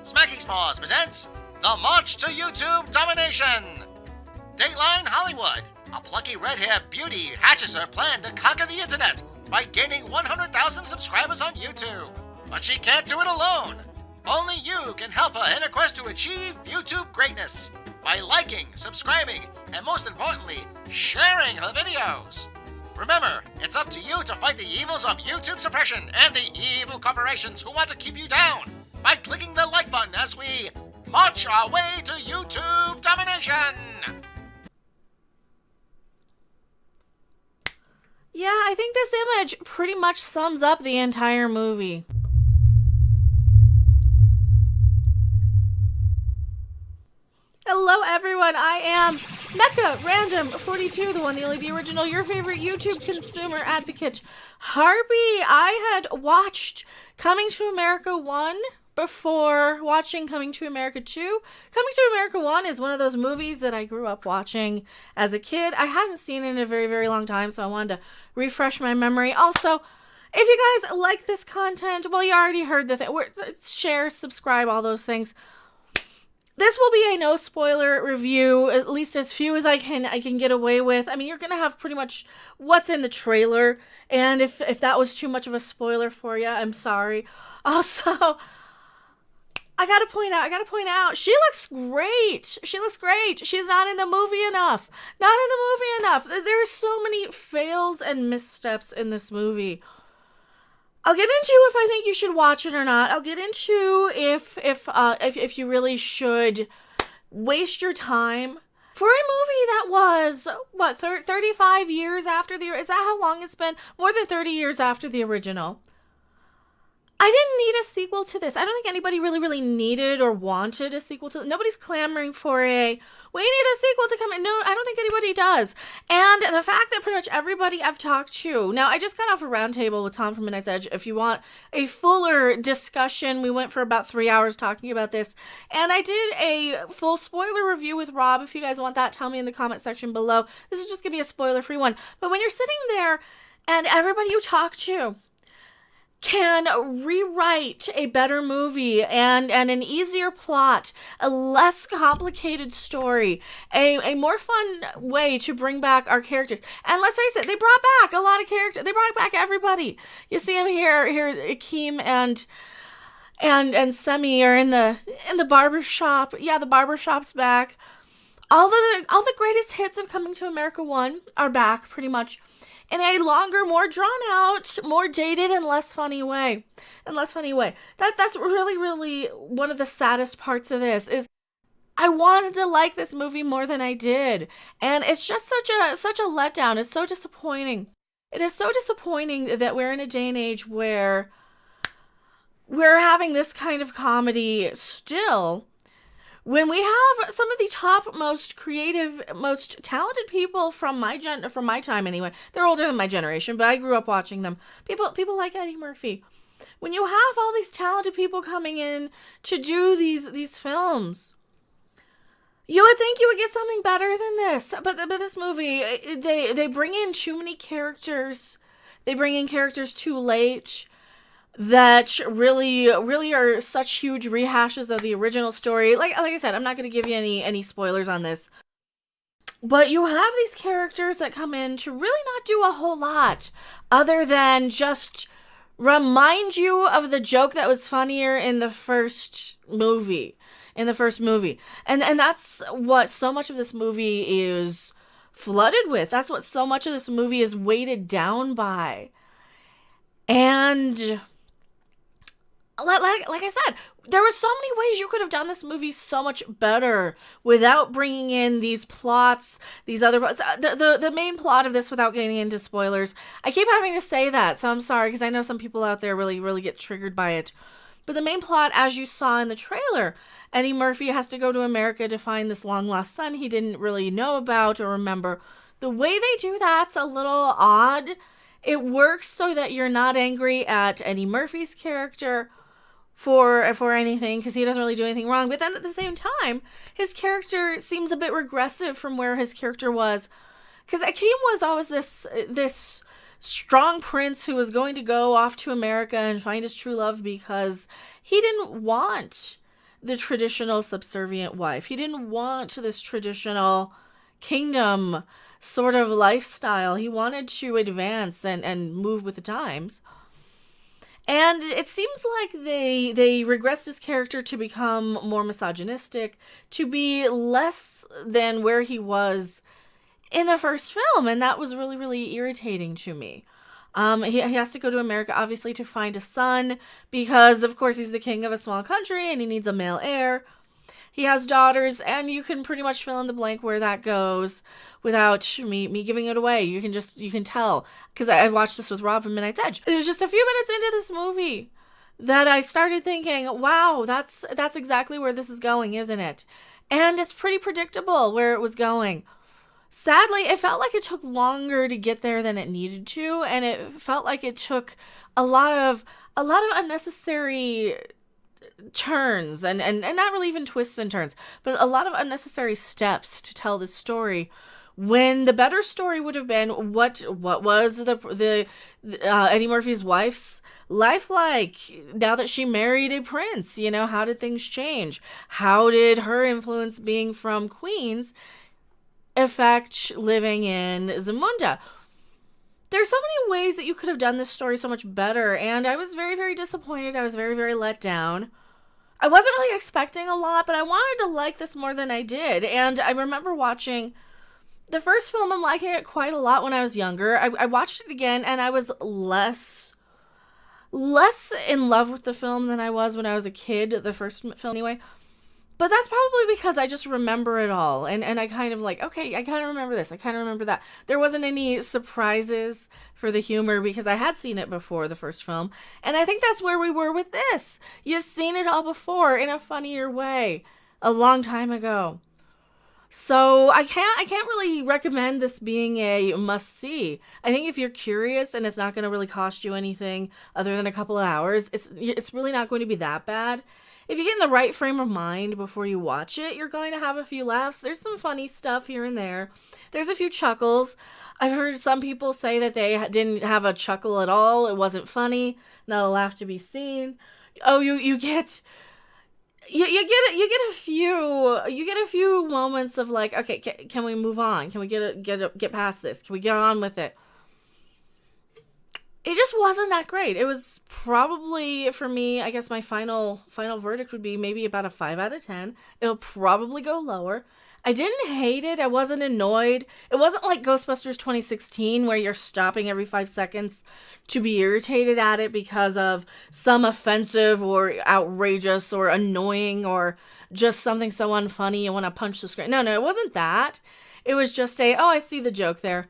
Smacking S'mores presents The March to YouTube Domination. Dateline Hollywood. A plucky red-haired beauty hatches her plan to conquer the internet by gaining 100,000 subscribers on YouTube. But she can't do it alone. Only you can help her in her quest to achieve YouTube greatness by liking, subscribing, and most importantly, sharing her videos. Remember, it's up to you to fight the evils of YouTube suppression and the evil corporations who want to keep you down by clicking the like button as we march our way to YouTube domination. Yeah, I think this image pretty much sums up the entire movie. Hello everyone, I am Mecha Random 42, the one, the only, the original, your favorite YouTube consumer advocate, Harpy. I had watched Coming to America 1 before watching Coming to America 2. Coming to America 1 is one of those movies that I grew up watching as a kid. I hadn't seen it in a very, very long time, so I wanted to refresh my memory. Also, if you guys like this content, well, you already heard the thing. Share, subscribe, all those things. This will be a no spoiler review, at least as few as I can get away with. I mean, you're gonna have pretty much what's in the trailer, and if that was too much of a spoiler for you, I'm sorry. Also, I gotta point out, she looks great. She looks great. She's not in the movie enough. There are so many fails and missteps in this movie. I'll get into if I think you should watch it or not. I'll get into if you really should waste your time for a movie that was, 35 years after the... Is that how long it's been? More than 30 years after the original. I didn't need a sequel to this. I don't think anybody really needed or wanted a sequel to... Nobody's clamoring for we need a sequel to come in. No, I don't think anybody does. And the fact that pretty much everybody I've talked to... Now, I just got off a roundtable with Tom from Midnight's Edge. If you want a fuller discussion, we went for about 3 hours talking about this. And I did a full spoiler review with Rob. If you guys want that, tell me in the comment section below. This is just going to be a spoiler-free one. But when you're sitting there and everybody you talk to can rewrite a better movie and an easier plot, a less complicated story, a more fun way to bring back our characters. And let's face it, they brought back a lot of characters. They brought back everybody. You see them here, Akeem and Semi are in the barber shop. Yeah, the barber shop's back. All the greatest hits of Coming to America 1 are back, pretty much, in a longer, more drawn out, more dated, and less funny way. That's really one of the saddest parts of this, is I wanted to like this movie more than I did. And it's just such a letdown. It's so disappointing. It is so disappointing that we're in a day and age where we're having this kind of comedy still, when we have some of the top, most creative, most talented people from my time anyway. They're older than my generation, but I grew up watching them. People like Eddie Murphy. When you have all these talented people coming in to do these films, you would think you would get something better than this. But this movie, they bring in too many characters. They bring in characters too late that really are such huge rehashes of the original story. Like I said, I'm not going to give you any spoilers on this. But you have these characters that come in to really not do a whole lot other than just remind you of the joke that was funnier in the first movie. And that's what so much of this movie is flooded with. That's what so much of this movie is weighted down by. And like I said, there were so many ways you could have done this movie so much better without bringing in these plots, these other plots. The main plot of this, without getting into spoilers, I keep having to say that, so I'm sorry, because I know some people out there really get triggered by it. But the main plot, as you saw in the trailer, Eddie Murphy has to go to America to find this long-lost son he didn't really know about or remember. The way they do that's a little odd. It works so that you're not angry at Eddie Murphy's character for anything, because he doesn't really do anything wrong. But then at the same time, his character seems a bit regressive from where his character was. Because Akeem was always this strong prince who was going to go off to America and find his true love because he didn't want the traditional subservient wife. He didn't want this traditional kingdom sort of lifestyle. He wanted to advance and move with the times. And it seems like they regressed his character to become more misogynistic, to be less than where he was in the first film, and that was really, really irritating to me. He has to go to America, obviously, to find a son, because, of course, he's the king of a small country, and he needs a male heir. He has daughters, and you can pretty much fill in the blank where that goes without me giving it away. You can tell, because I watched this with Rob from Midnight's Edge. It was just a few minutes into this movie that I started thinking, wow, that's exactly where this is going, isn't it? And it's pretty predictable where it was going. Sadly, it felt like it took longer to get there than it needed to, and it felt like it took a lot of unnecessary turns and not really even twists and turns, but a lot of unnecessary steps to tell this story, when the better story would have been what was the Eddie Murphy's wife's life like now that she married a prince. How did things change? How did her influence being from Queens affect living in Zamunda? There's so many ways that you could have done this story so much better, and I was very, very disappointed. I was very, very let down. I wasn't really expecting a lot, but I wanted to like this more than I did. And I remember watching the first film and liking it quite a lot when I was younger. I watched it again, and I was less in love with the film than I was when I was a kid, the first film anyway. But that's probably because I just remember it all. And I kind of like, okay, I kind of remember this. I kind of remember that. There wasn't any surprises for the humor because I had seen it before the first film. And I think that's where we were with this. You've seen it all before in a funnier way a long time ago. So I can't really recommend this being a must-see. I think if you're curious and it's not going to really cost you anything other than a couple of hours, it's really not going to be that bad. If you get in the right frame of mind before you watch it, you're going to have a few laughs. There's some funny stuff here and there. There's a few chuckles. I've heard some people say that they didn't have a chuckle at all. It wasn't funny. Not a laugh to be seen. Oh, you get a few moments of like, okay, can we move on? Can we get past this? Can we get on with it? It just wasn't that great. It was probably, for me, I guess my final verdict would be maybe about a 5 out of 10. It'll probably go lower. I didn't hate it. I wasn't annoyed. It wasn't like Ghostbusters 2016 where you're stopping every 5 seconds to be irritated at it because of some offensive or outrageous or annoying or just something so unfunny you want to punch the screen. No, it wasn't that. It was just I see the joke there.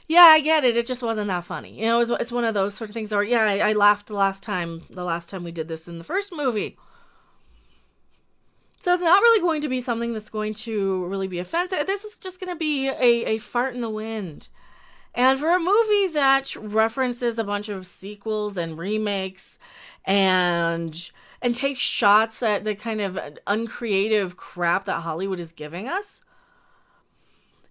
Yeah, I get it. It just wasn't that funny. It's one of those sort of things. Or, yeah, I laughed the last time we did this in the first movie. So it's not really going to be something that's going to really be offensive. This is just going to be a fart in the wind. And for a movie that references a bunch of sequels and remakes and takes shots at the kind of uncreative crap that Hollywood is giving us,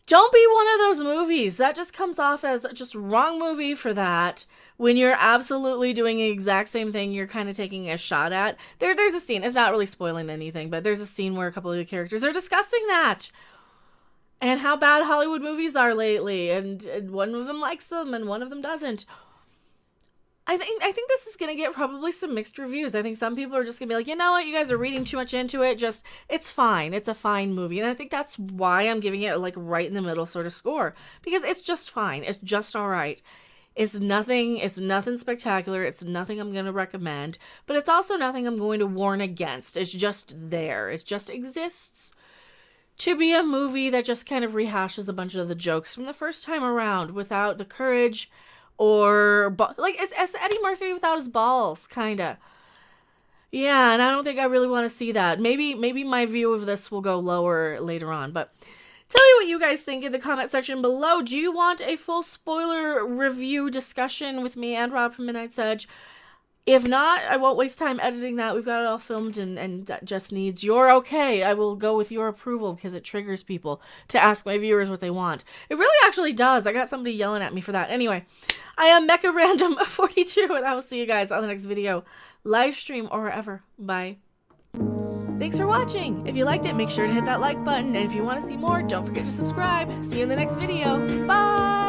don't be one of those movies. That just comes off as just wrong movie for that. When you're absolutely doing the exact same thing you're kind of taking a shot at. There's a scene. It's not really spoiling anything, but there's a scene where a couple of the characters are discussing that. And how bad Hollywood movies are lately. And one of them likes them and one of them doesn't. I think this is going to get probably some mixed reviews. I think some people are just going to be like, you know what, you guys are reading too much into it. Just, it's fine. It's a fine movie. And I think that's why I'm giving it like right in the middle sort of score. Because it's just fine. It's just all right. It's nothing spectacular. It's nothing I'm going to recommend. But it's also nothing I'm going to warn against. It's just there. It just exists to be a movie that just kind of rehashes a bunch of the jokes from the first time around without the courage or like it's Eddie Murphy without his balls, kind of. Yeah, and I don't think I really want to see that. Maybe my view of this will go lower later on, but tell me what you guys think in the comment section below. Do you want a full spoiler review discussion with me and Rob from Midnight's Edge? If not, I won't waste time editing that. We've got it all filmed and that just needs your okay. I will go with your approval because it triggers people to ask my viewers what they want. It really actually does. I got somebody yelling at me for that. Anyway, I am Mecha Random 42 and I will see you guys on the next video, live stream or wherever. Bye. Thanks for watching. If you liked it, make sure to hit that like button. And if you want to see more, don't forget to subscribe. See you in the next video. Bye!